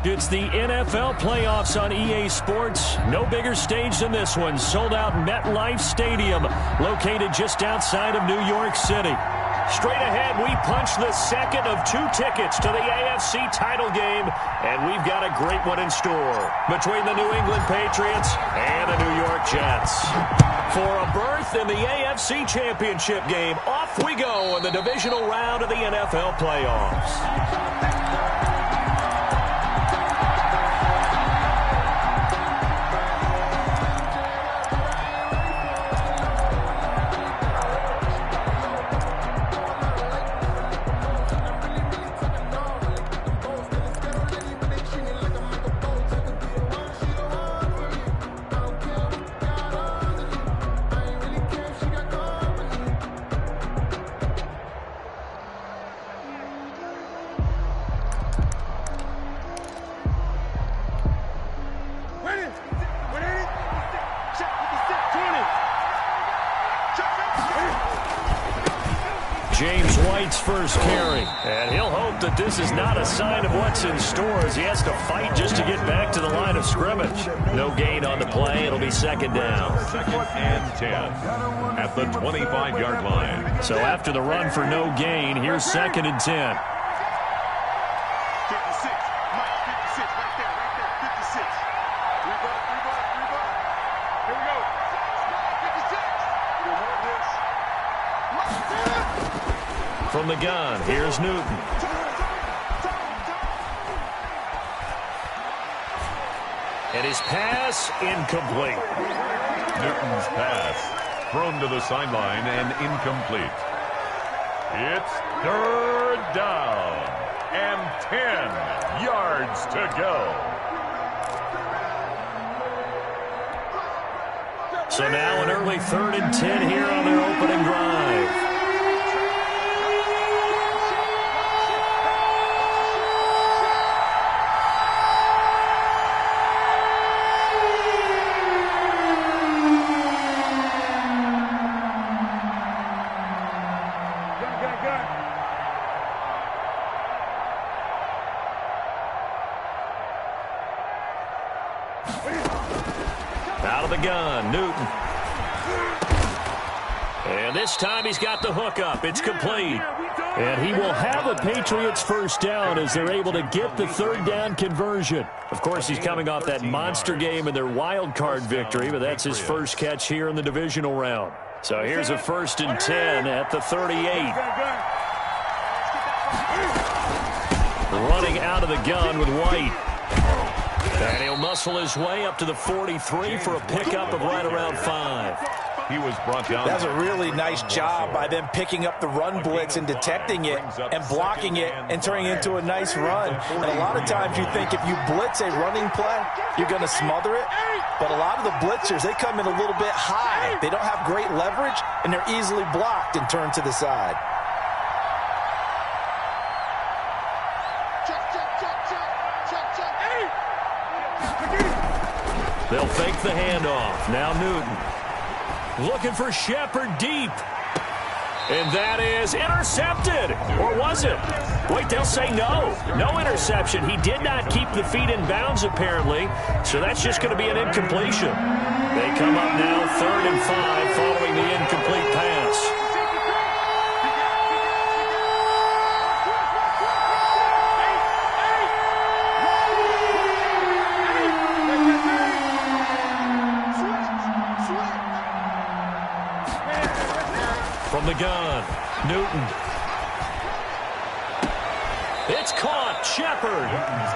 It's the NFL playoffs on EA Sports. No bigger stage than this one. Sold out MetLife Stadium, located just outside of New York City. Straight ahead, we punch the second of 2 tickets to the AFC title game, and we've got a great one in store between the New England Patriots and the New York Jets. For a berth in the AFC Championship game, off we go in the divisional round of the NFL playoffs. James White's first carry, and he'll hope that this is not a sign of what's in store as he has to fight just to get back to the line of scrimmage. No gain on the play. It'll be second down. 2nd and 10 at the 25-yard line. So after the run for no gain, here's 2nd and 10. From the gun, here's Newton. And his pass incomplete. Newton's pass thrown to the sideline and incomplete. It's 3rd down and 10 yards to go. So now an early 3rd and 10 here on their opening drive. Out of the gun, Newton. And this time he's got the hook up. It's complete. And he will have a Patriots first down as they're able to get the 3rd down conversion. Of course, he's coming off that monster game in their wild card victory, but that's his first catch here in the divisional round. So here's a 1st and 10 at the 38. Running out of the gun with White. And he'll muscle his way up to the 43 for a pickup of right around 5. He was brought down. That's a really nice job by them picking up the run blitz and detecting it and blocking it and turning it into a nice run. And a lot of times you think if you blitz a running play, you're going to smother it. But a lot of the blitzers, they come in a little bit high. They don't have great leverage, and they're easily blocked and turned to the side. They'll fake the handoff. Now Newton looking for Shepard deep. And that is intercepted. Or was it? Wait, they'll say no. No interception. He did not keep the feet in bounds, apparently. So that's just going to be an incompletion. They come up now 3rd and 5 following the incomplete pass. From the gun, Newton. It's caught, Shepard.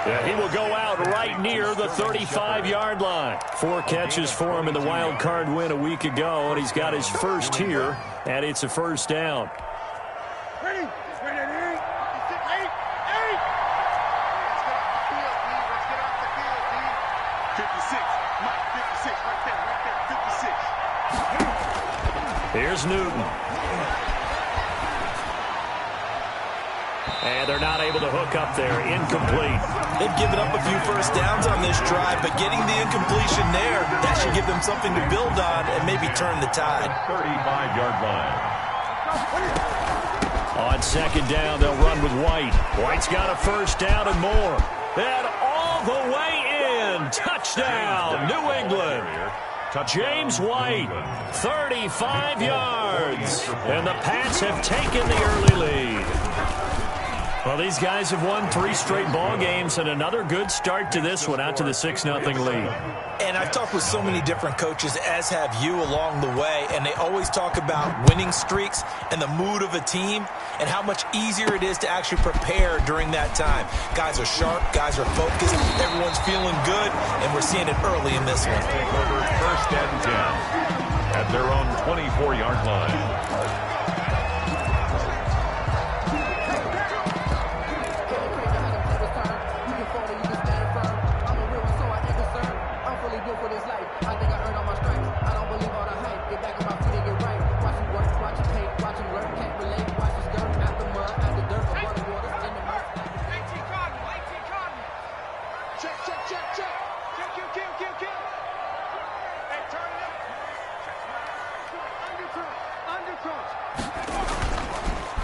Yeah, he will go out right near the 35-yard line. 4 catches for him in the wild card win a week ago, and he's got his first here, and it's a first down. Here's Newton. And they're not able to hook up there. Incomplete. They've given up a few first downs on this drive, but getting the incompletion there, that should give them something to build on and maybe turn the tide. 35-yard line. On 2nd down, they'll run with White. White's got a first down and more. And all all the way in. Touchdown, New England. James White, 35 yards. And the Pats have taken the early lead. Well, these guys have won 3 straight ball games and another good start to this one out to the 6-0 lead. And I've talked with so many different coaches, as have you, along the way, and they always talk about winning streaks and the mood of a team and how much easier it is to actually prepare during that time. Guys are sharp, guys are focused, everyone's feeling good, and we're seeing it early in this one. Take over 1st and 10 at their own 24-yard line.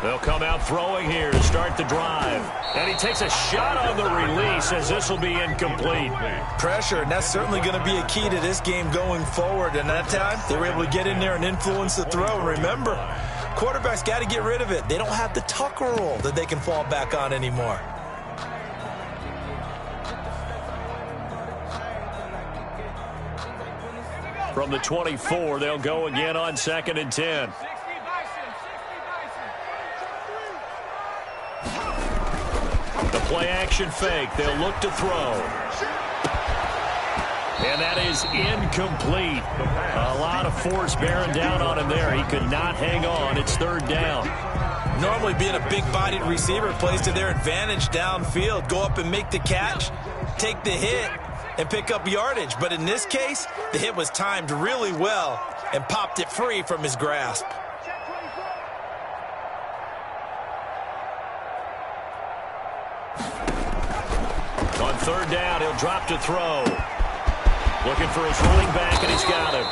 They'll come out throwing here to start the drive. And he takes a shot on the release as this will be incomplete. Pressure, and that's certainly going to be a key to this game going forward. And that time, they were able to get in there and influence the throw. Remember, quarterbacks got to get rid of it. They don't have the tuck roll that they can fall back on anymore. From the 24, they'll go again on 2nd and 10. The play-action fake. They'll look to throw. And that is incomplete. A lot of force bearing down on him there. He could not hang on. It's 3rd down. Normally being a big-bodied receiver plays to their advantage downfield. Go up and make the catch, take the hit, and pick up yardage. But in this case, the hit was timed really well and popped it free from his grasp. On 3rd down, he'll drop to throw. Looking for his running back, and he's got him.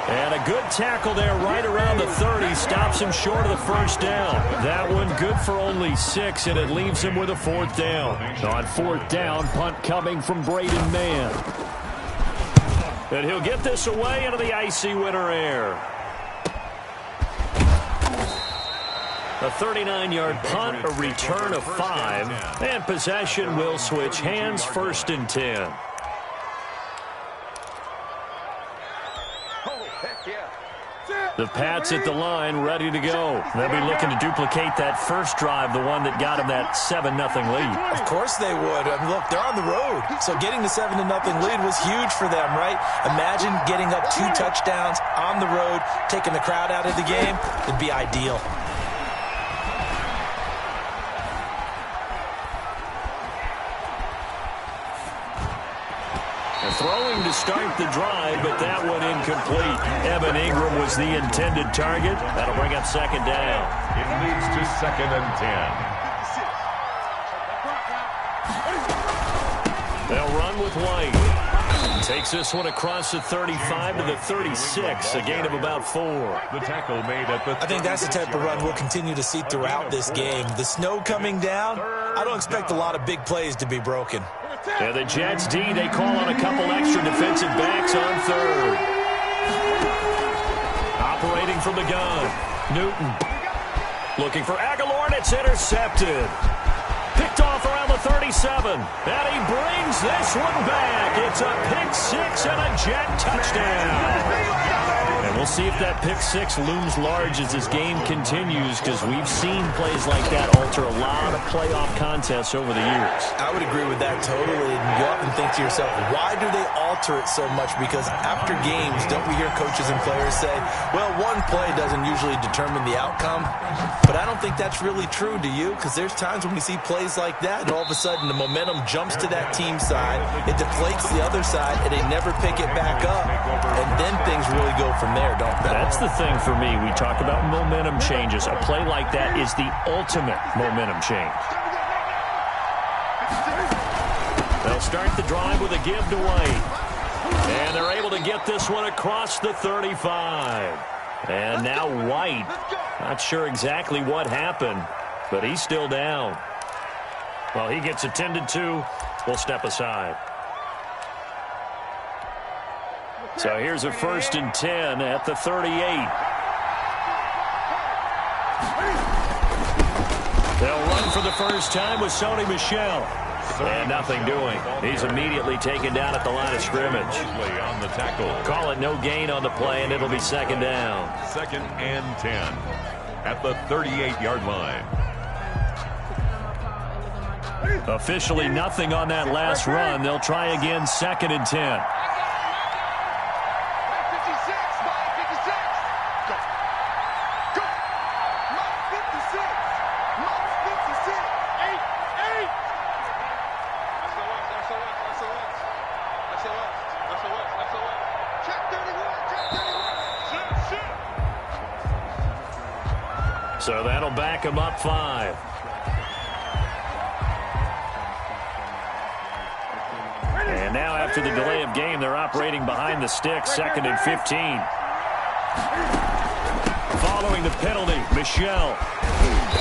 And a good tackle there right around the 30. Stops him short of the 1st down. That one good for only 6, and it leaves him with a 4th down. On 4th down, punt coming from Braden Mann. And he'll get this away into the icy winter air. A 39-yard punt, a return of 5, and possession will switch hands, 1st and 10. The Pats at the line, ready to go. They'll be looking to duplicate that first drive, the one that got them that 7-0 lead. Of course they would. I mean, look, they're on the road, so getting the 7-0 lead was huge for them, right? Imagine getting up 2 touchdowns on the road, taking the crowd out of the game. It'd be ideal. Throwing to start the drive, but that one incomplete. Evan Ingram was the intended target. That'll bring up 2nd down. It leads to 2nd and 10. They'll run with White. Takes this one across the 35 to the 36, a gain of about 4. The tackle made at the 36. I think that's the type of run we'll continue to see throughout this game. The snow coming down, I don't expect a lot of big plays to be broken. And the Jets D, they call on a couple extra defensive backs on 3rd. Operating from the gun. Newton. Looking for Aguilar, and it's intercepted. Picked off around the 37. And he brings this one back. It's a pick-6 and a Jet touchdown. And we'll see if that pick-6 looms large as this game continues, because we've seen plays like that alter a lot of playoff contests over the years. I would agree with that totally. And you often think to yourself, why do they alter it so much? Because after games, don't we hear coaches and players say, well, one play doesn't usually determine the outcome. But I don't think that's really true, do you? Because there's times when we see plays like that, and all of a sudden the momentum jumps to that team side, it deflates the other side, and they never pick it back up. And then things really go from there, don't they? That's the thing for me. We talk about momentum changes. A play like that is the ultimate momentum change. They'll start the drive with a give to White. And they're able to get this one across the 35. And now White, not sure exactly what happened, but he's still down. Well, he gets attended to. We'll step aside. So here's a 1st and 10 at the 38. They'll run for the first time with Sony Michel. And nothing doing. He's immediately taken down at the line of scrimmage. On the tackle. Call it no gain on the play, and it'll be 2nd down. 2nd and 10 at the 38-yard line. Officially nothing on that last run. They'll try again 2nd and 10. So that'll back him up 5. And now after the delay of game, they're operating behind the stick, 2nd and 15. Following the penalty, Michel.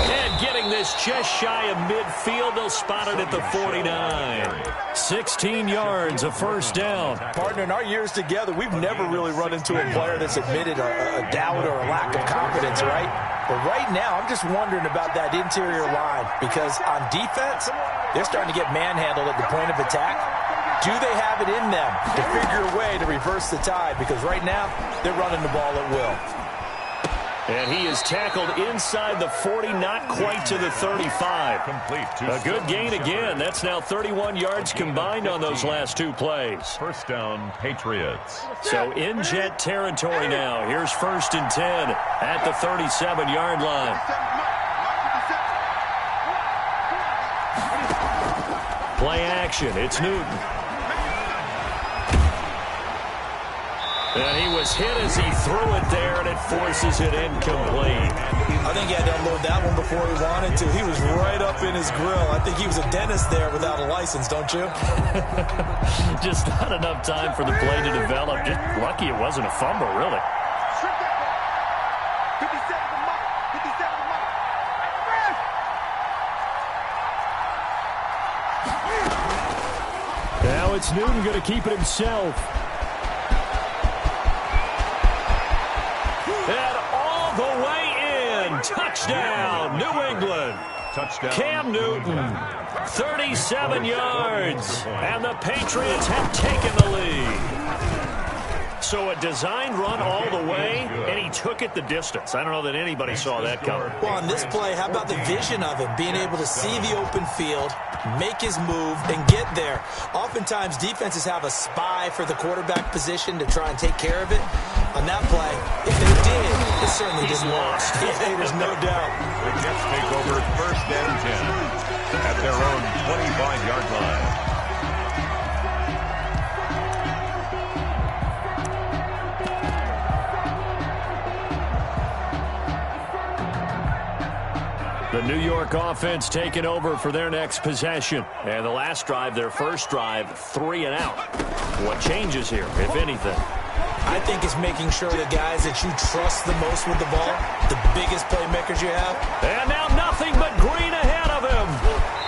And getting this just shy of midfield, they'll spot it at the 49. 16 yards, a 1st down. Partner, in our years together, we've never really run into a player that's admitted a doubt or a lack of confidence, right? But right now, I'm just wondering about that interior line because on defense, they're starting to get manhandled at the point of attack. Do they have it in them to figure a way to reverse the tide? Because right now, they're running the ball at will. And he is tackled inside the 40, not quite to the 35. Complete. A good gain again. That's now 31 yards combined on those last 2 plays. 1st down, Patriots. So in Jet territory now. Here's 1st and 10 at the 37-yard line. Play action. It's Newton. And he was hit as he threw it there, and it forces it incomplete. I think he had to unload that one before he wanted to. He was right up in his grill. I think he was a dentist there without a license, don't you? Just not enough time for the play to develop. Just lucky it wasn't a fumble, really. Now it's Newton going to keep it himself. And all the way in. Touchdown, New England. Touchdown. Cam Newton, 37 yards. And the Patriots have taken the lead. So a designed run all the way, and he took it the distance. I don't know that anybody saw that coming. Well, on this play, how about the vision of him? Being able to see the open field, make his move, and get there. Oftentimes, defenses have a spy for the quarterback position to try and take care of it. On that play, if they did, it certainly didn't work. Yeah, there's no doubt. The Jets take over 1st and 10 at their own 25-yard line. The New York offense taking over for their next possession. And the last drive, their first drive, 3 and out. What changes here, if anything? I think it's making sure the guys that you trust the most with the ball, the biggest playmakers you have. And now nothing but green ahead of him.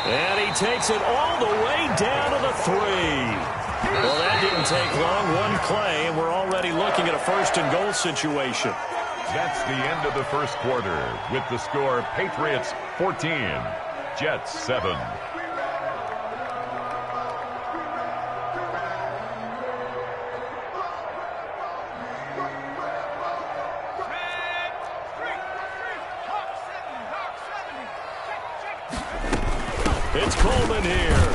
And he takes it all the way down to the 3. Well, that didn't take long. One play, and we're already looking at a 1st and goal situation. That's the end of the first quarter with the score Patriots 14, Jets 7. It's Coleman here.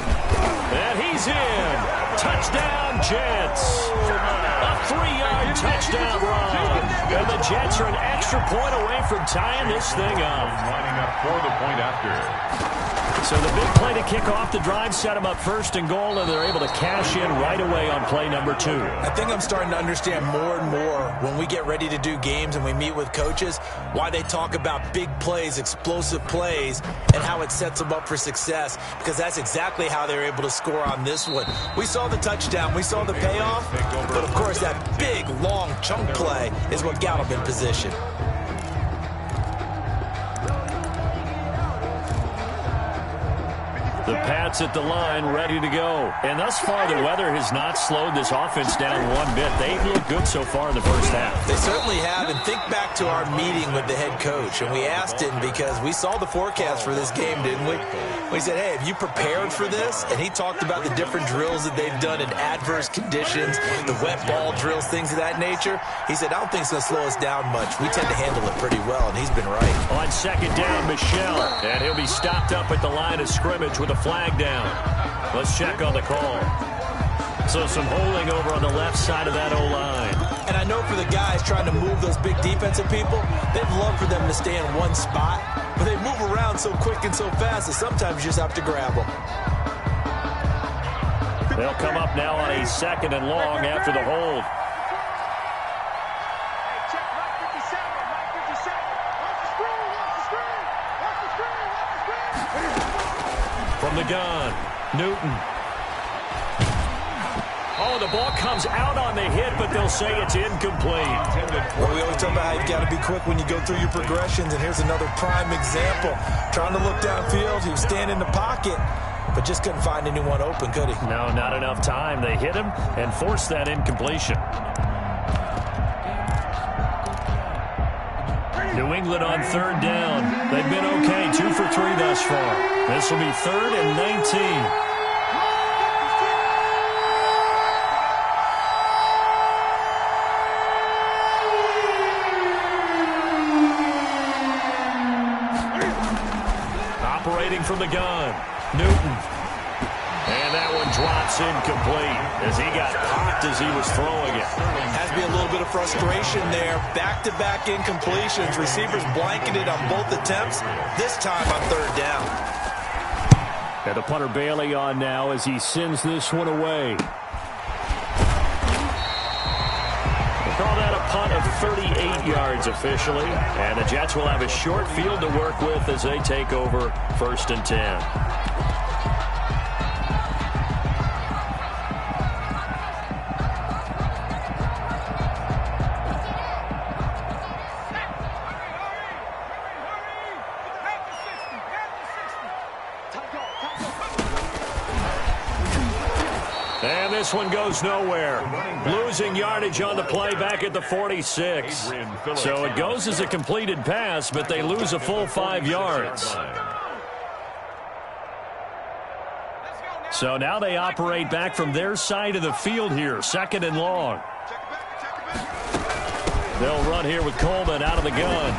And he's in. Touchdown, Jets. A 3-yard touchdown run. And the Jets are an extra point away from tying this thing up. Lining up for the point after. So the big play to kick off the drive set them up 1st and goal, and they're able to cash in right away on play number 2. I think I'm starting to understand more and more when we get ready to do games and we meet with coaches why they talk about big plays, explosive plays, and how it sets them up for success, because that's exactly how they're able to score on this one. We saw the touchdown, we saw the payoff, but of course that big, long chunk play is what got them in position. The Pats at the line, ready to go. And thus far, the weather has not slowed this offense down one bit. They've looked good so far in the first half. They certainly have. And think back to our meeting with the head coach. And we asked him, because we saw the forecast for this game, didn't we? We said, hey, have you prepared for this? And he talked about the different drills that they've done in adverse conditions, the wet ball drills, things of that nature. He said, I don't think it's going to slow us down much. We tend to handle it pretty well, and he's been right. On second down, Michel. And he'll be stopped up at the line of scrimmage with a flag down. Let's check on the call. So some holding over on the left side of that O-line. And I know for the guys trying to move those big defensive people, they'd love for them to stay in one spot, but they move around so quick and so fast that sometimes you just have to grab them. They'll come up now on a second and long after the hold. From the gun, Newton. Oh, the ball comes out on the hit, but they'll say it's incomplete. Well, we always talk about how you've got to be quick when you go through your progressions, and here's another prime example. Trying to look downfield, he was standing in the pocket, but just couldn't find anyone open, could he? No, not enough time. They hit him and forced that incompletion. New England on third down. They've been okay, 2 for 3 thus far. This will be 3rd and 19. Operating from the gun, Newton. And that one drops incomplete as he got popped as he was throwing it. Has to be a little bit of frustration there. Back-to-back incompletions. Receivers blanketed on both attempts, this time on third down. And the punter Bailey on now as he sends this one away. We'll call that a punt of 38 yards officially. And the Jets will have a short field to work with as they take over 1st and 10. And this one goes nowhere. Losing yardage on the play back at the 46. So it goes as a completed pass, but they lose a full 5 yards. So now they operate back from their side of the field here, 2nd and long. They'll run here with Coleman out of the gun.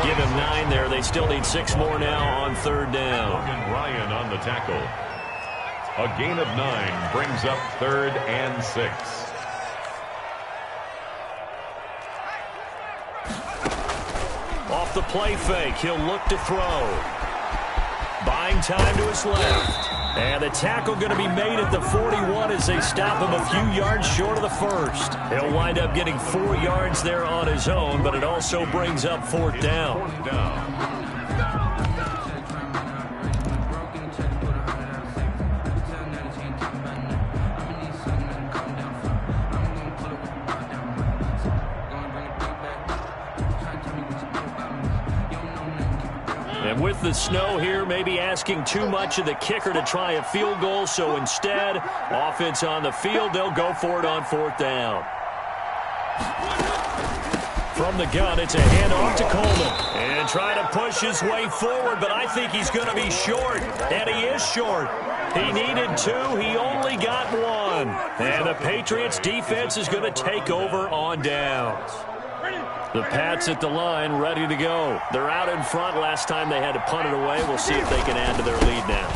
Give him 9 there. They still need 6 more now on 3rd down. Ryan on the tackle. A gain of 9 brings up 3rd and 6. Off the play fake, he'll look to throw. Buying time to his left. And the tackle going to be made at the 41 as they stop him a few yards short of the 1st. He'll wind up getting 4 yards there on his own, but it also brings up 4th down. And with the snow here, maybe asking too much of the kicker to try a field goal. So instead, offense on the field, they'll go for it on 4th down. From the gun, it's a handoff to Coleman. And trying to push his way forward, but I think he's going to be short. And he is short. He needed 2. He only got 1. And the Patriots defense is going to take over on downs. The Pats at the line, ready to go. They're out in front. Last time they had to punt it away. We'll see if they can add to their lead now.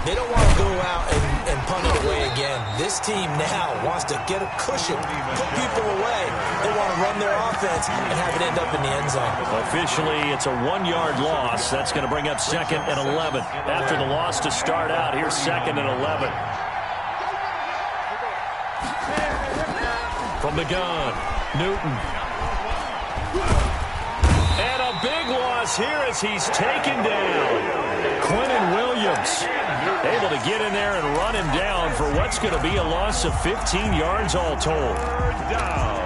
They don't want to go out and punt it away again. This team now wants to get a cushion, put people away. They want to run their offense and have it end up in the end zone. Officially, it's a 1-yard loss. That's going to bring up 2nd and 11. After the loss to start out, here's 2nd and 11. From the gun, Newton. And a big loss here as he's taken down. Quentin Williams able to get in there and run him down for what's going to be a loss of 15 yards all told. 3rd down.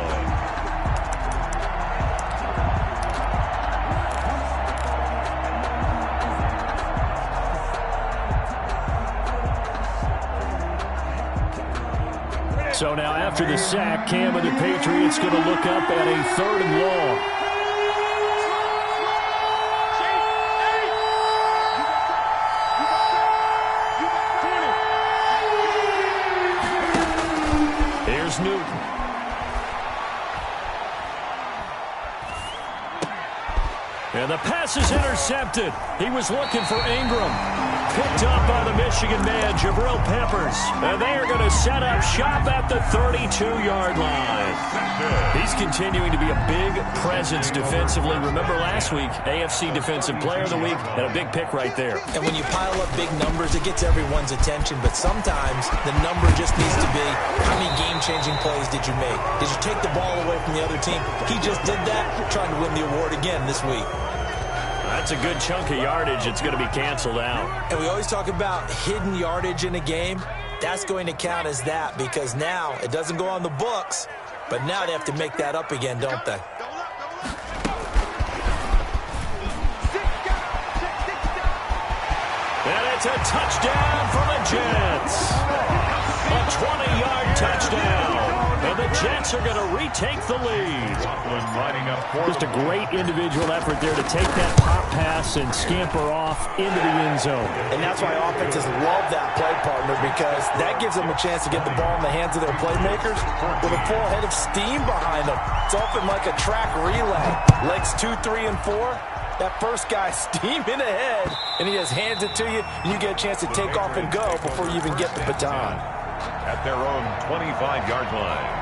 So now after the sack, Cam and the Patriots going to look up at a 3rd and long. Here's Newton. And the pass is intercepted. He was looking for Ingram. Picked up by the Michigan man, Jabril Peppers. And they are going to set up shop at the 32-yard line. He's continuing to be a big presence defensively. Remember last week, AFC Defensive Player of the Week, and a big pick right there. And when you pile up big numbers, it gets everyone's attention. But sometimes the number just needs to be, how many game-changing plays did you make? Did you take the ball away from the other team? He just did that, trying to win the award again this week. That's a good chunk of yardage. It's going to be canceled out. And we always talk about hidden yardage in a game. That's going to count as that because now it doesn't go on the books, but now they have to make that up again, don't they? And it's a touchdown for the Jets. A 20-yard touchdown. And the Jets are going to retake the lead. Just a great individual effort there to take that pop pass and scamper off into the end zone. And that's why offenses love that play partner because that gives them a chance to get the ball in the hands of their playmakers with a full head of steam behind them. It's often like a track relay. Legs 2, 3, and 4. That first guy steaming ahead, and he just hands it to you, and you get a chance to take off and go before you even get the baton. At their own 25-yard line.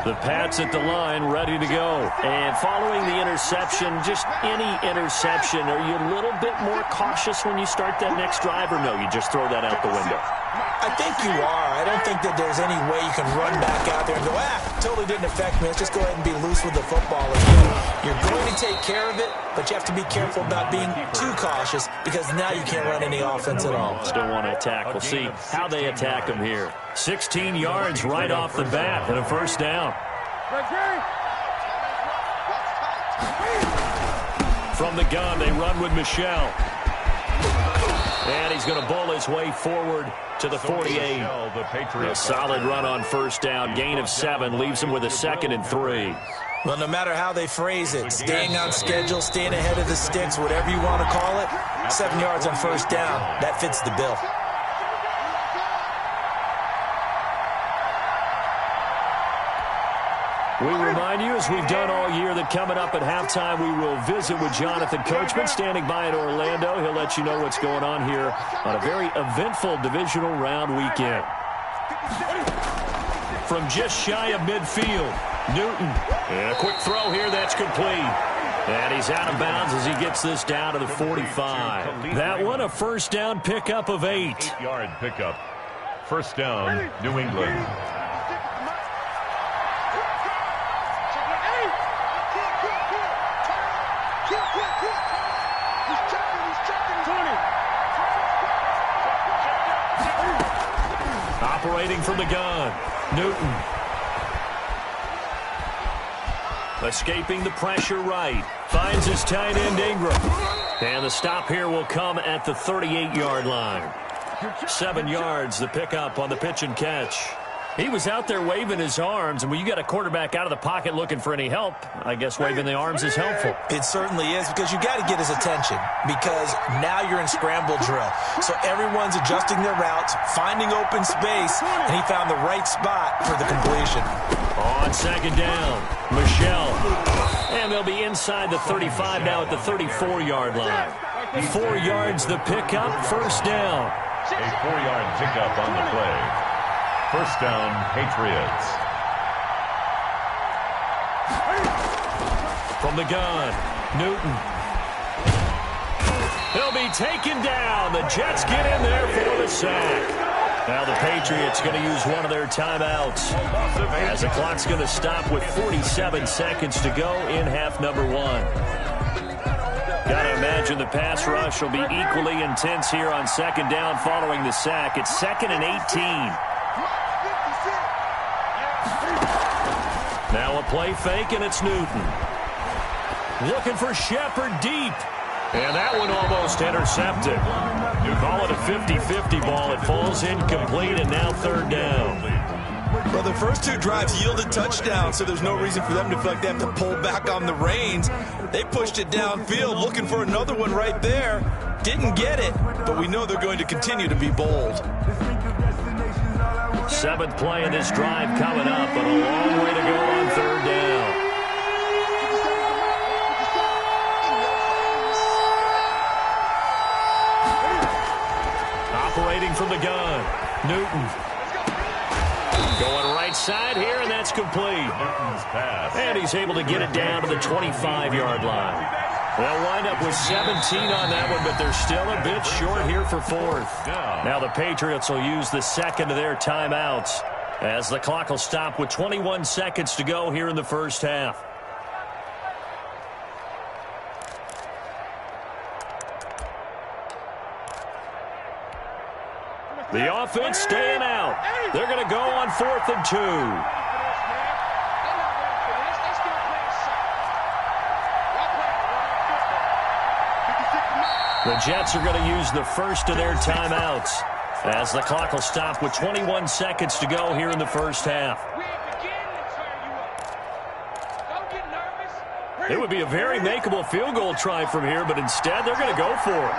The Pats at the line, ready to go. And following the interception, just any interception, are you a little bit more cautious when you start that next drive, or no, you just throw that out the window? I think you are. I don't think that there's any way you can run back out there and go, totally didn't affect me. Let's just go ahead and be loose with the football again. You're going to take care of it, but you have to be careful about being too cautious because now you can't run any offense at all. Still want to attack. We'll see how they attack them here. 16 yards right off the bat and a first down. From the gun, they run with Michelle. And he's going to bowl his way forward to the 48. A solid run on first down. Gain of 7 leaves him with a 2nd and 3. Well, no matter how they phrase it, staying on schedule, staying ahead of the sticks, whatever you want to call it, 7 yards on first down, that fits the bill. We remind you, as we've done all year, that coming up at halftime, we will visit with Jonathan Coachman, standing by in Orlando. He'll let you know what's going on here on a very eventful divisional round weekend. From just shy of midfield, Newton. And a quick throw here, that's complete. And he's out of bounds as he gets this down to the 45. That one, a first down pickup of 8. 8-yard pickup. First down, New England. Operating from the gun, Newton. Escaping the pressure right. Finds his tight end, Ingram. And the stop here will come at the 38-yard line. 7 yards, the pickup on the pitch and catch. He was out there waving his arms, and when you got a quarterback out of the pocket looking for any help, I guess waving the arms is helpful. It certainly is, because you got to get his attention, because now you're in scramble drill. So everyone's adjusting their routes, finding open space, and he found the right spot for the completion. On second down, Michelle. And they'll be inside the 35 now at the 34-yard line. 4 yards the pickup, first down. A 4-yard pickup on the play. First down, Patriots. From the gun, Newton. He'll be taken down. The Jets get in there for the sack. Now the Patriots going to use one of their timeouts as the clock's going to stop with 47 seconds to go in half number 1. Got to imagine the pass rush will be equally intense here on second down following the sack. It's 2nd and 18. Now a play fake, and it's Newton. Looking for Shepard deep. And that one almost intercepted. You call it a 50-50 ball. It falls incomplete, and now third down. Well, the first two drives yielded touchdowns, so there's no reason for them to feel like they have to pull back on the reins. They pushed it downfield, looking for another one right there. Didn't get it, but we know they're going to continue to be bold. Seventh play of this drive coming up, but a long way to go on third down. Operating from the gun, Newton. Going right side here, and that's complete. And he's able to get it down to the 25-yard line. They'll wind up with 17 on that one, but they're still a bit short here for fourth. Now the Patriots will use the second of their timeouts as the clock will stop with 21 seconds to go here in the first half. The offense staying out. They're going to go on 4th and 2. The Jets are going to use the first of their timeouts as the clock will stop with 21 seconds to go here in the first half. It would be a very makeable field goal try from here, but instead they're going to go for it.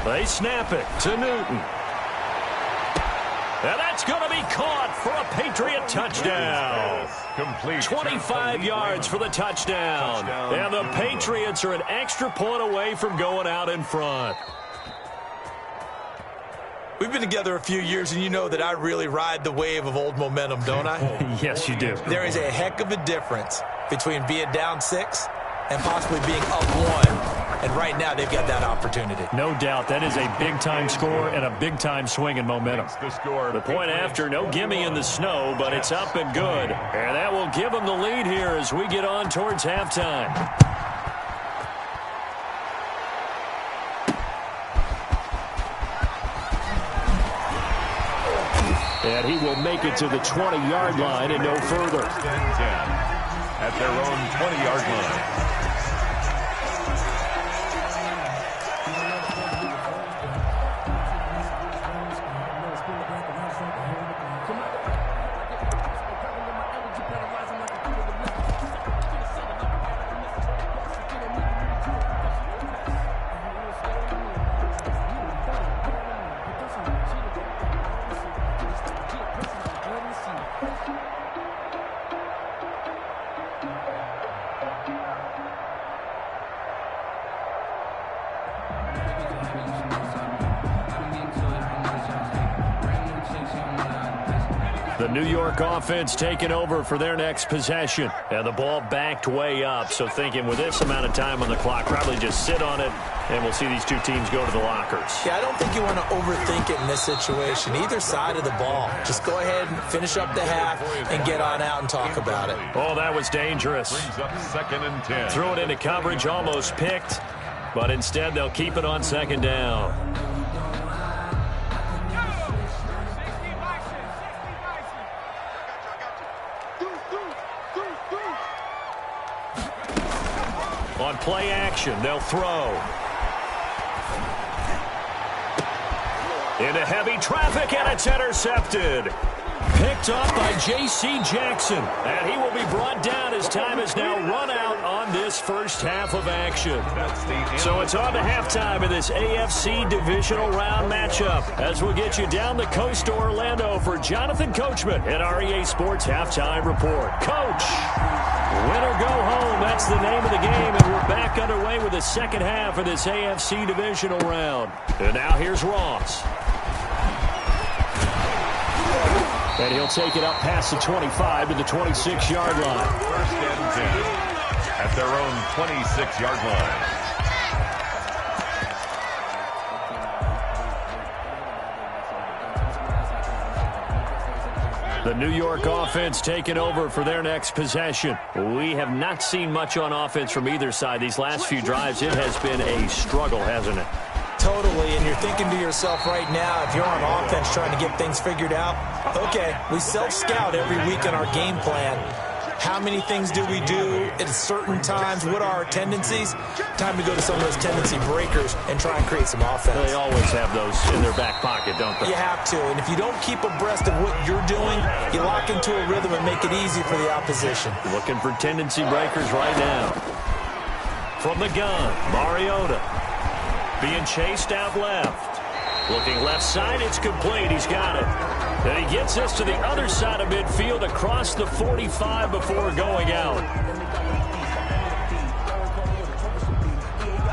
They snap it to Newton. And that's going to be caught for a Patriot touchdown. Complete. 25 yards for the touchdown. And the Patriots are an extra point away from going out in front. We've been together a few years, and you know that I really ride the wave of old momentum, don't I? Yes, you do. There is a heck of a difference between being down 6 and possibly being up 1. And right now, they've got that opportunity. No doubt. That is a big-time score and a big-time swing in momentum. The point after, no gimme in the snow, but it's up and good. And that will give them the lead here as we get on towards halftime. And he will make it to the 20-yard line and no further. 10 at their own 20-yard line. The New York offense taking over for their next possession. And the ball backed way up, so thinking with this amount of time on the clock, probably just sit on it, and we'll see these two teams go to the lockers. Yeah, I don't think you want to overthink it in this situation. Either side of the ball. Just go ahead and finish up the half and get on out and talk about it. Oh, that was dangerous. Brings up 2nd and 10. Threw it into coverage, almost picked, but instead they'll keep it on 2nd down. On play action, they'll throw. Into heavy traffic, and it's intercepted. Picked up by J.C. Jackson. And he will be brought down as time is now run out on this first half of action. So it's on to halftime in this AFC divisional round matchup as we'll get you down the coast to Orlando for Jonathan Coachman at our EA Sports Halftime Report. Coach, win or go home, that's the name of the game, and we're back underway with the second half of this AFC divisional round. And now here's Ross. And he'll take it up past the 25 to the 26-yard line. 1st and 10 at their own 26-yard line. The New York offense taking over for their next possession. We have not seen much on offense from either side. These last few drives, it has been a struggle, hasn't it? Totally, and you're thinking to yourself right now, if you're on offense trying to get things figured out, okay, we self-scout every week in our game plan. How many things do we do at certain times? What are our tendencies? Time to go to some of those tendency breakers and try and create some offense. They always have those in their back pocket, don't they? You have to, and if you don't keep abreast of what you're doing, you lock into a rhythm and make it easy for the opposition. Looking for tendency breakers right now. From the gun, Mariota. Being chased out left. Looking left side, it's complete. He's got it. And he gets us to the other side of midfield across the 45 before going out.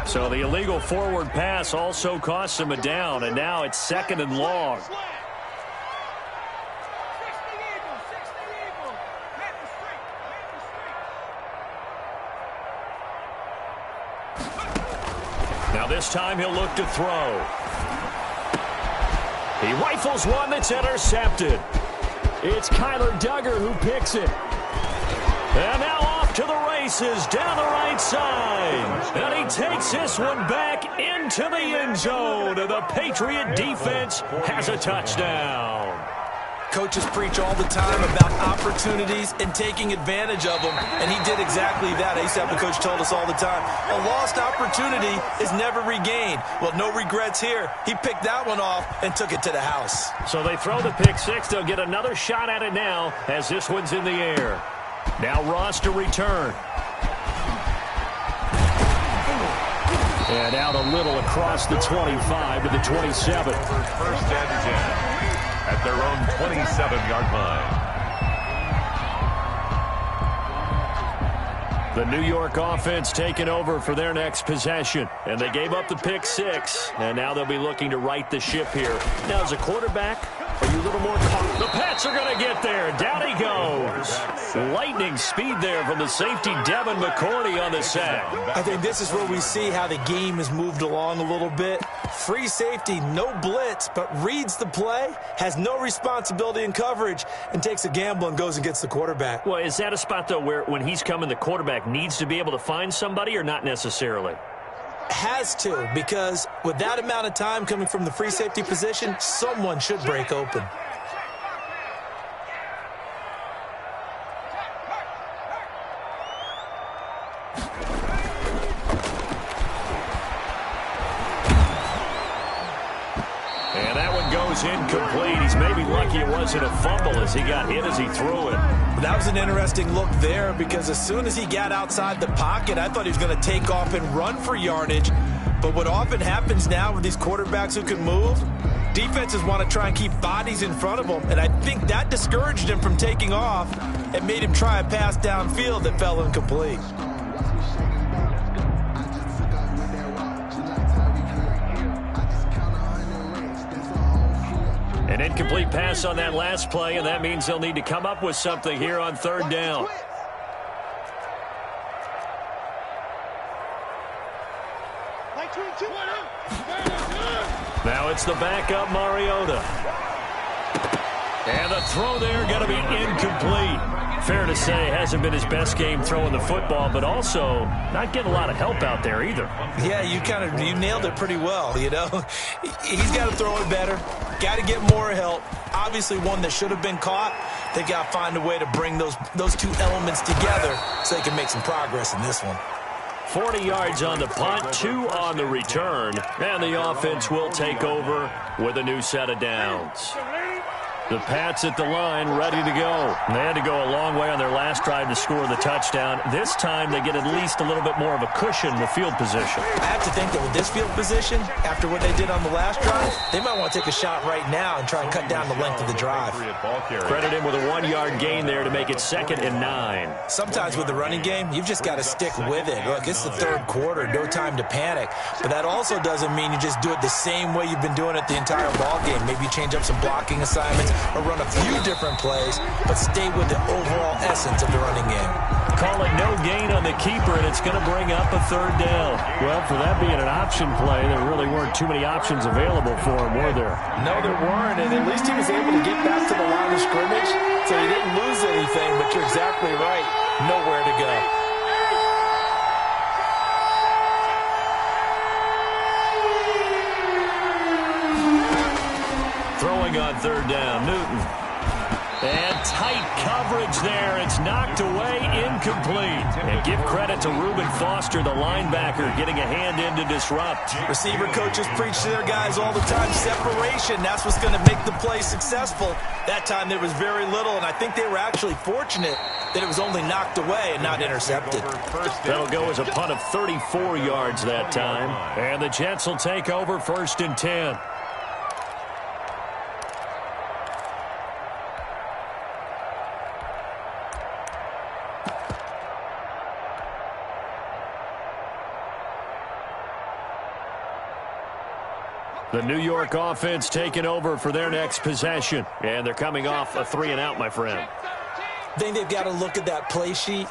So the illegal forward pass also costs him a down, and now it's 2nd and long. Now this time he'll look to throw. He rifles one that's intercepted. It's Kyler Duggar who picks it. And now off to the races down the right side. And he takes this one back into the end zone. And the Patriot defense has a touchdown. Coaches preach all the time about opportunities and taking advantage of them, and he did exactly that. I used to have the coach told us all the time, a lost opportunity is never regained. Well, no regrets here. He picked that one off and took it to the house. So they throw the pick six. They'll get another shot at it now as this one's in the air. Now Ross to return. And out a little across the 25 to the 27. First and 10. At their own 27-yard line. The New York offense taking over for their next possession. And they gave up the pick six. And now they'll be looking to right the ship here. Now, as a quarterback, are you a little more confident? The Pats are going to get there. Down he goes. Lightning speed there from the safety, Devin McCourty on the sack. I think this is where we see how the game has moved along a little bit. Free safety, no blitz, but reads the play, has no responsibility in coverage, and takes a gamble and goes and gets the quarterback. Well, is that a spot, though, where when he's coming, the quarterback needs to be able to find somebody or not necessarily? Has to, because with that amount of time coming from the free safety position, someone should break open. And that one goes incomplete. He's maybe lucky it wasn't a fumble as he got hit as he threw it. That was an interesting look there because as soon as he got outside the pocket, I thought he was going to take off and run for yardage. But what often happens now with these quarterbacks who can move, defenses want to try and keep bodies in front of them. And I think that discouraged him from taking off and made him try a pass downfield that fell incomplete. An incomplete pass on that last play, and that means they'll need to come up with something here on 3rd down. Now it's the backup, Mariota. And the throw there going to be incomplete. Fair to say, hasn't been his best game throwing the football, but also not getting a lot of help out there either. Yeah, you nailed it pretty well, you know. He's got to throw it better. Got to get more help. Obviously one that should have been caught. They got to find a way to bring those two elements together so they can make some progress in this one. 40 yards on the punt, 2 on the return, and the offense will take over with a new set of downs. The Pats at the line, ready to go. They had to go a long way on their last drive to score the touchdown. This time, they get at least a little bit more of a cushion with field position. I have to think that with this field position, after what they did on the last drive, they might want to take a shot right now and try and cut down the length of the drive. Credit him with a 1-yard gain there to make it 2nd and 9. Sometimes with the running game, you've just got to stick with it. Look, it's the 3rd quarter, no time to panic. But that also doesn't mean you just do it the same way you've been doing it the entire ball game. Maybe you change up some blocking assignments, or run a few different plays, but stay with the overall essence of the running game. Call it no gain on the keeper, and it's going to bring up a 3rd down. Well, for that being an option play, there really weren't too many options available for him, were there? No, there weren't, and at least he was able to get back to the line of scrimmage. So exactly right. Nowhere to go. Throwing on third down, Newton. And tight coverage there. It's knocked away, incomplete. And give credit to Reuben Foster, the linebacker, getting a hand in to disrupt. Receiver coaches preach to their guys all the time. Separation, that's what's going to make the play successful. That time there was very little, and I think they were actually fortunate that it was only knocked away and not intercepted. That'll go as a punt of 34 yards that time. And the Jets will take over 1st and 10. The New York offense taking over for their next possession. And they're coming off a 3-and-out, my friend. I think they've got to look at that play sheet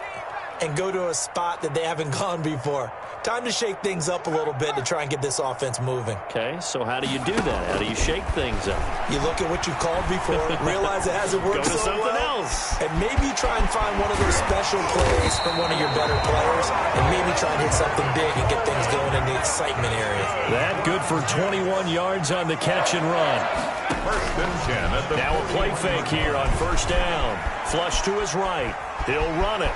and go to a spot that they haven't gone before. Time to shake things up a little bit to try and get this offense moving. Okay, so how do you do that? How do you shake things up? You look at what you called before, realize it hasn't worked so well. Go to something else. And maybe try and find one of those special plays from one of your better players, and maybe try and hit something big and get things going in the excitement area. That good for 21 yards on the catch and run. 1st and 10 at the now a play fake here on 1st down. Flush to his right. He'll run it.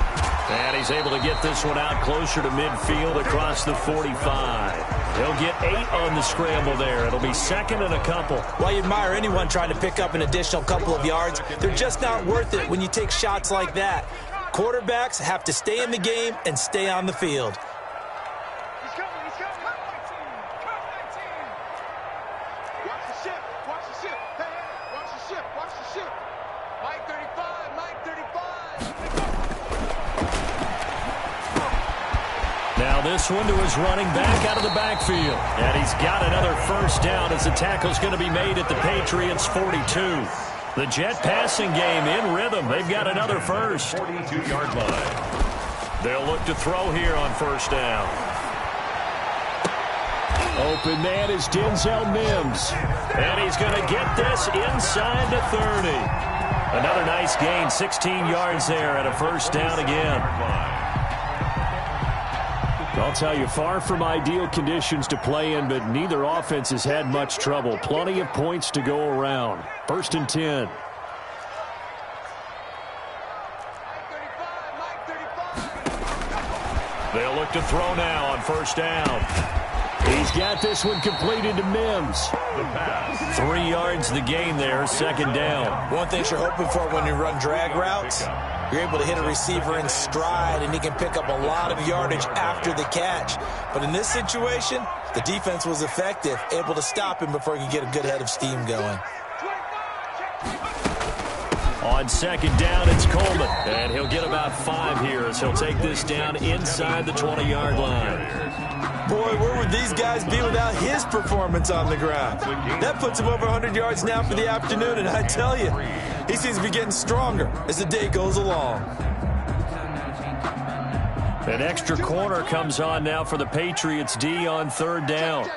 And he's able to get this one out closer to midfield across the 45. He'll get 8 on the scramble there. It'll be 2nd and a couple. Well, you admire anyone trying to pick up an additional couple of yards. They're just not worth it when you take shots like that. Quarterbacks have to stay in the game and stay on the field. This one to his running back out of the backfield. And he's got another 1st down as the tackle's going to be made at the Patriots' 42. The Jet passing game in rhythm. They've got another 1st. 42-yard line. They'll look to throw here on 1st down. Open man is Denzel Mims. And he's going to get this inside the 30. Another nice gain, 16 yards there, and a 1st down again. I'll tell you, far from ideal conditions to play in, but neither offense has had much trouble. Plenty of points to go around. 1st and 10. They'll look to throw now on 1st down. He's got this one completed to Mims. 3 yards the gain there, 2nd down. One thing you're hoping for when you run drag routes, you're able to hit a receiver in stride, and he can pick up a lot of yardage after the catch. But in this situation, the defense was effective, able to stop him before he could get a good head of steam going. On 2nd down, it's Coleman. And he'll get about 5 here as he'll take this down inside the 20-yard line. Boy, where would these guys be without his performance on the ground? That puts him over 100 yards now for the afternoon, and I tell you, he seems to be getting stronger as the day goes along. An extra corner comes on now for the Patriots D on 3rd down.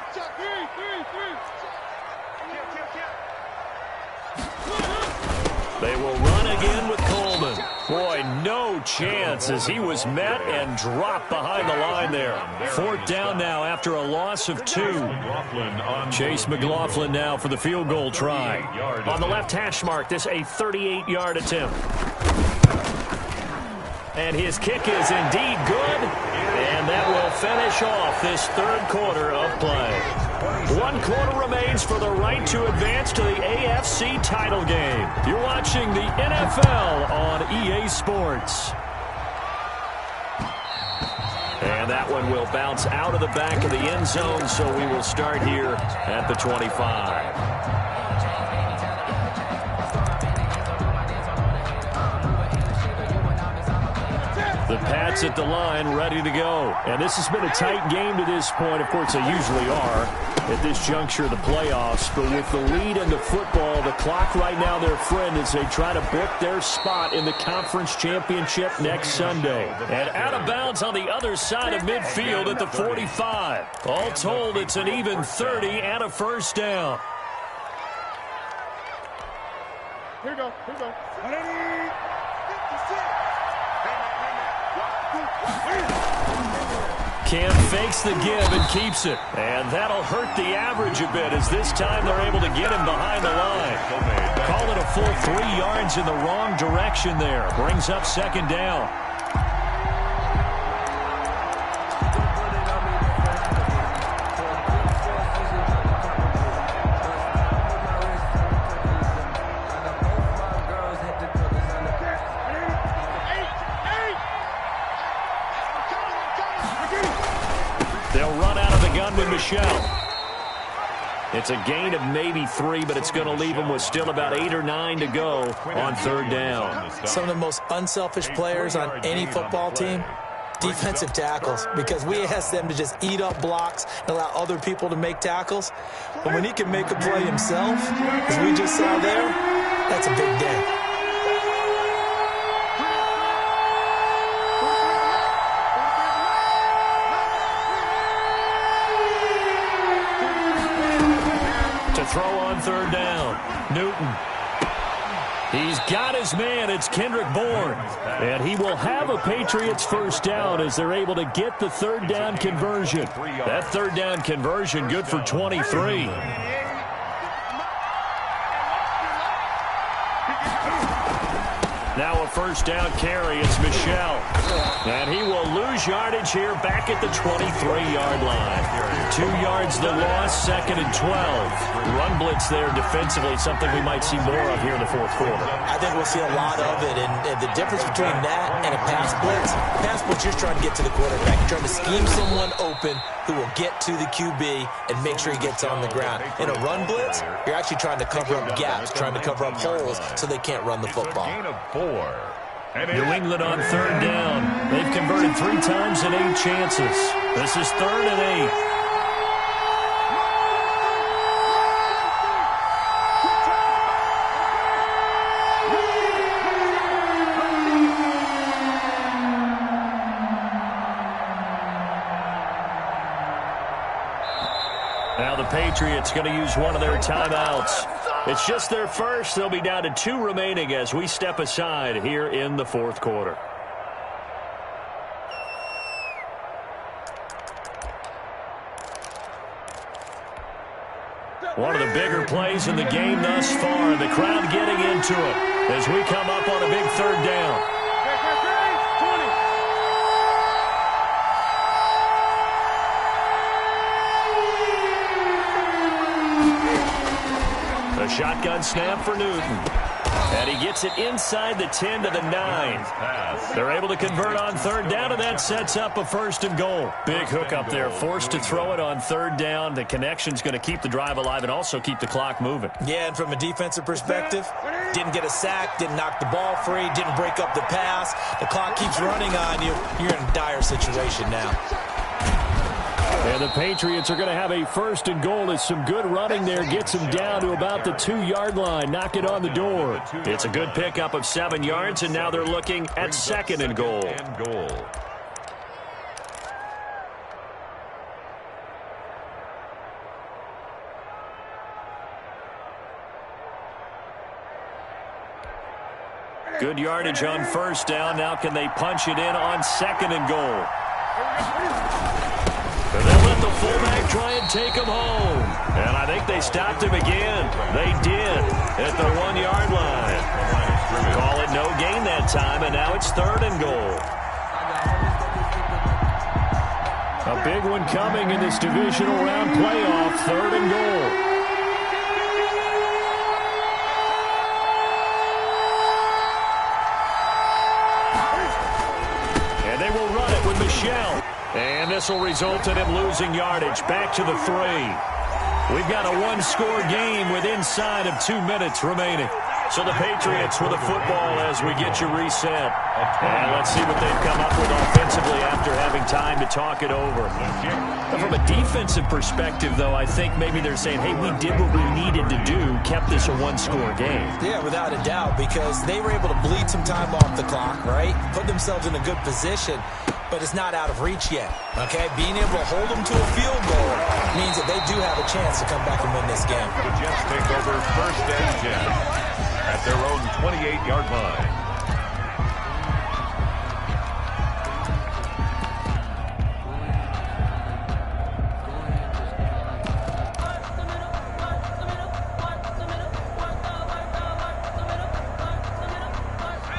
They will run again with Coleman. Boy, no chance as he was met and dropped behind the line there. 4th down now after a loss of 2. Chase McLaughlin now for the field goal try. On the left hash mark, this a 38-yard attempt. And his kick is indeed good. And that will finish off this 3rd quarter of play. 1 quarter remains for the right to advance to the AFC title game. You're watching the NFL on EA Sports. And that one will bounce out of the back of the end zone, so we will start here at the 25. The Pats at the line, ready to go. And this has been a tight game to this point. Of course, they usually are at this juncture of the playoffs. But with the lead in the football, the clock right now their friend as they try to book their spot in the conference championship next Sunday. And out of bounds on the other side of midfield at the 45. All told, it's an even 30 and a 1st down. Here we go. 180. 56. Cam fakes the give and keeps it. And that'll hurt the average a bit as this time they're able to get him behind the line. Call it a full 3 yards in the wrong direction there. Brings up second down. They'll run out of the gun with Michelle. It's a gain of maybe 3, but it's going to leave them with still about 8 or 9 to go on third down. Some of the most unselfish players on any football team, defensive tackles, because we ask them to just eat up blocks and allow other people to make tackles. But when he can make a play himself, as we just saw there, that's a big day. Throw on third down. Newton. He's got his man. It's Kendrick Bourne. And he will have a Patriots first down as they're able to get the third down conversion. That third down conversion good for 23. Now a first down carry. It's Michelle. And he will lose yardage here back at the 23-yard line. 2 yards the loss, second and 12. Run blitz there defensively, something we might see more of here in the fourth quarter. I think we'll see a lot of it, and the difference between that and a pass blitz, you're trying to get to the quarterback. You're trying to scheme someone open who will get to the QB and make sure he gets on the ground. In a run blitz, you're actually trying to cover up gaps, trying to cover up holes so they can't run the football. New England on third down. They've converted 3 times in 8 chances. This is 3rd and 8. Now the Patriots going to use one of their timeouts. It's just their first. They'll be down to 2 remaining as we step aside here in the fourth quarter. One of the bigger plays in the game thus far, and the crowd getting into it as we come up on a big third down. A shotgun snap for Newton. And he gets it inside the 10 to the 9. They're able to convert on third down, and that sets up a 1st and goal. Big hook up there, forced to throw it on third down. The connection's going to keep the drive alive and also keep the clock moving. Yeah, and from a defensive perspective, didn't get a sack, didn't knock the ball free, didn't break up the pass. The clock keeps running on you. You're in a dire situation now. And the Patriots are going to have a 1st and goal as some good running there gets them down to about the 2-yard line. Knock it on the door. It's a good pickup of 7 yards, and now they're looking at 2nd and goal. Good yardage on first down. Now can they punch it in on 2nd and goal? And they'll let the fullback try and take him home. And I think they stopped him again. They did at the 1-yard line. Call it no gain that time, and now it's 3rd and goal. A big one coming in this divisional round playoff, 3rd and goal. And they will run it with Michelle. And this will result in him losing yardage back to the 3. We've got a 1-score game with inside of 2 minutes remaining. So the Patriots with the football as we get you reset. And let's see what they've come up with offensively after having time to talk it over. Now, from a defensive perspective, though, I think maybe they're saying, hey, we did what we needed to do, kept this a 1-score game. Yeah, without a doubt, because they were able to bleed some time off the clock, right? Put themselves in a good position, but it's not out of reach yet, okay? Being able to hold them to a field goal means that they do have a chance to come back and win this game. The Jets take over 1st and 10 at their own 28-yard line.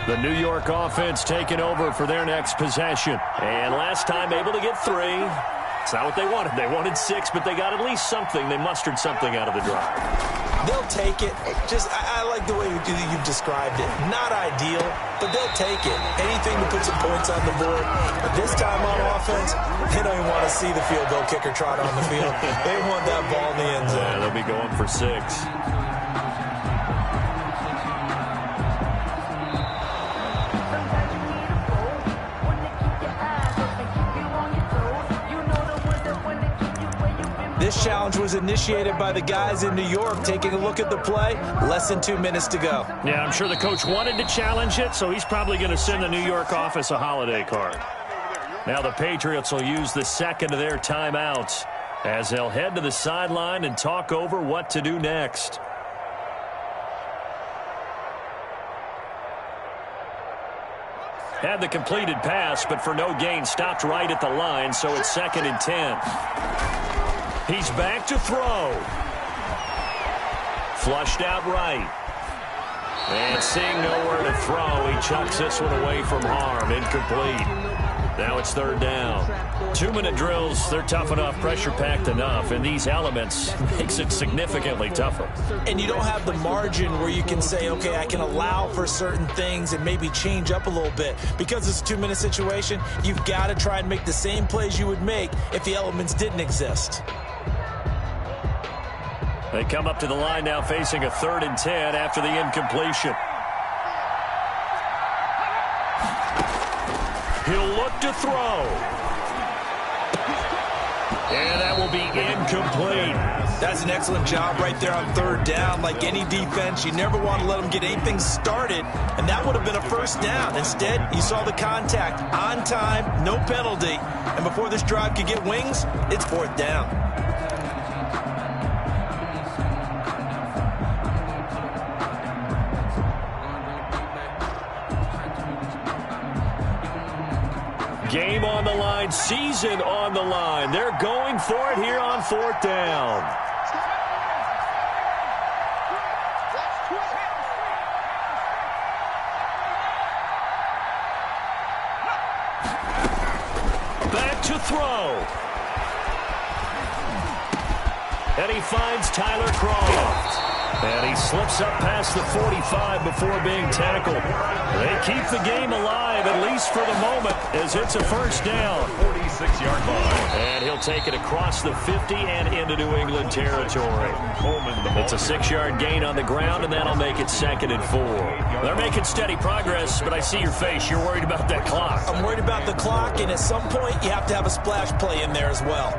The New York offense taking over for their next possession. And last time able to get 3. It's not what they wanted. They wanted 6, but they got at least something. They mustered something out of the drive. They'll take it. I like the way you've described it. Not ideal, but they'll take it. Anything to put some points on the board. But this time on offense, they don't even want to see the field goal kicker trot on the field. They want that ball in the end zone. Yeah, they'll be going for 6. This challenge was initiated by the guys in New York. Taking a look at the play, less than 2 minutes to go. Yeah, I'm sure the coach wanted to challenge it, so he's probably going to send the New York office a holiday card. Now the Patriots will use the second of their timeouts as they'll head to the sideline and talk over what to do next. Had the completed pass, but for no gain, stopped right at the line, so it's 2nd and 10. He's back to throw. Flushed out right. And seeing nowhere to throw, he chucks this one away from harm. Incomplete. Now it's 3rd down. 2-minute drills, they're tough enough, pressure-packed enough, and these elements makes it significantly tougher. And you don't have the margin where you can say, okay, I can allow for certain things and maybe change up a little bit. Because it's a 2-minute situation, you've got to try and make the same plays you would make if the elements didn't exist. They come up to the line now facing a 3rd and 10 after the incompletion. He'll look to throw. And that will be incomplete. That's an excellent job right there on 3rd down. Like any defense, you never want to let them get anything started, and that would have been a 1st down. Instead, you saw the contact on time, no penalty, and before this drive could get wings, it's 4th down. Game on the line, season on the line. They're going for it here on 4th down. Back to throw. And he finds Tyler Croft. And he slips up past the 45 before being tackled. They keep the game alive, at least for the moment, as it's a 1st down. 46-yard line. And he'll take it across the 50 and into New England territory. It's a 6-yard gain on the ground, and that'll make it 2nd and 4. They're making steady progress, but I see your face. You're worried about that clock. I'm worried about the clock, and at some point, you have to have a splash play in there as well.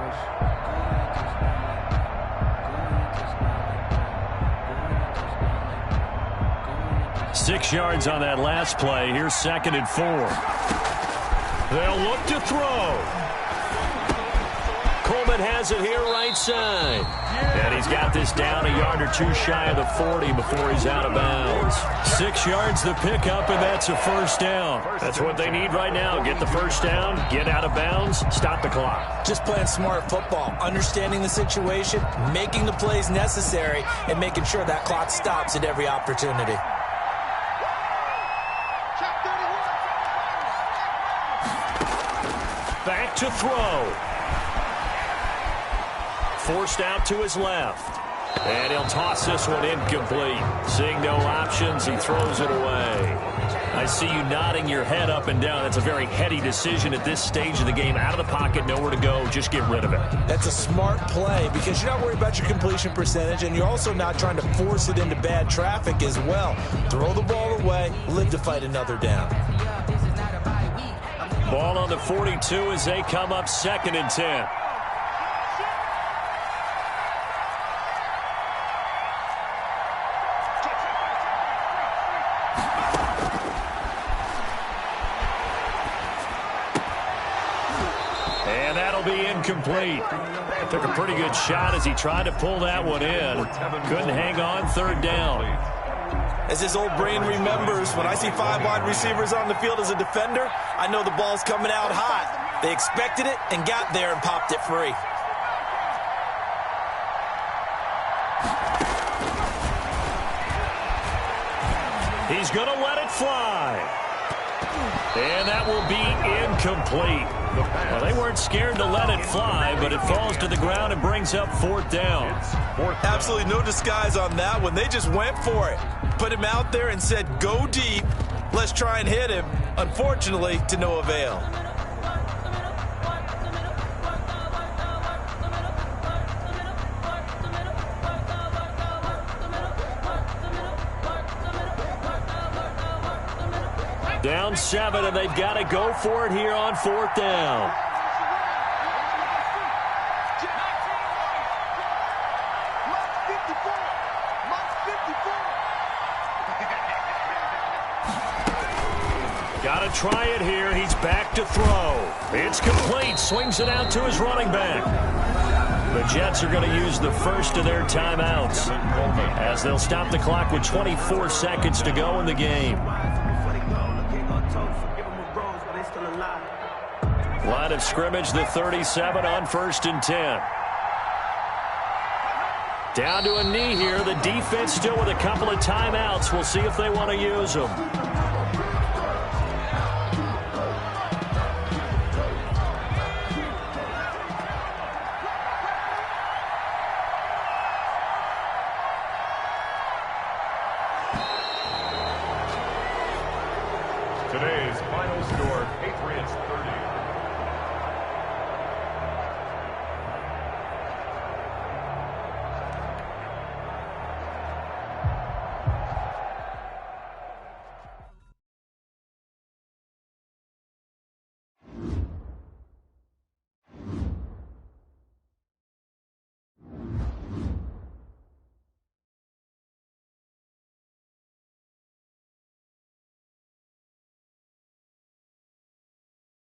Six yards on that last play. Here's 2nd and 4. They'll look to throw. Coleman has it here right side. And he's got this down a yard or 2 shy of the 40 before he's out of bounds. 6 yards the pickup, and that's a 1st down. That's what they need right now. Get the 1st down, get out of bounds, stop the clock. Just playing smart football, understanding the situation, making the plays necessary, and making sure that clock stops at every opportunity. Back to throw. Forced out to his left. And he'll toss this one incomplete. Seeing no options, he throws it away. I see you nodding your head up and down. That's a very heady decision at this stage of the game. Out of the pocket, nowhere to go. Just get rid of it. That's a smart play because you're not worried about your completion percentage, and you're also not trying to force it into bad traffic as well. Throw the ball away, live to fight another down. Ball on the 42 as they come up 2nd and 10. And that'll be incomplete. Took a pretty good shot as he tried to pull that one in. Couldn't hang on, 3rd down. As his old brain remembers, when I see 5 wide receivers on the field as a defender, I know the ball's coming out hot. They expected it and got there and popped it free. He's going to let it fly. And that will be incomplete. Well, they weren't scared to let it fly, but it falls to the ground and brings up fourth down. Absolutely no disguise on that one. They just went for it. Put him out there and said, go deep. Let's try and hit him. Unfortunately, to no avail. Down 7, and they've got to go for it here on fourth down. Got to try it here. He's back to throw. It's complete. Swings it out to his running back. The Jets are going to use the first of their timeouts as they'll stop the clock with 24 seconds to go in the game. Line of scrimmage, the 37 on 1st and 10. Down to a knee here. The defense still with a couple of timeouts. We'll see if they want to use them. Today's final score, Patriots 30,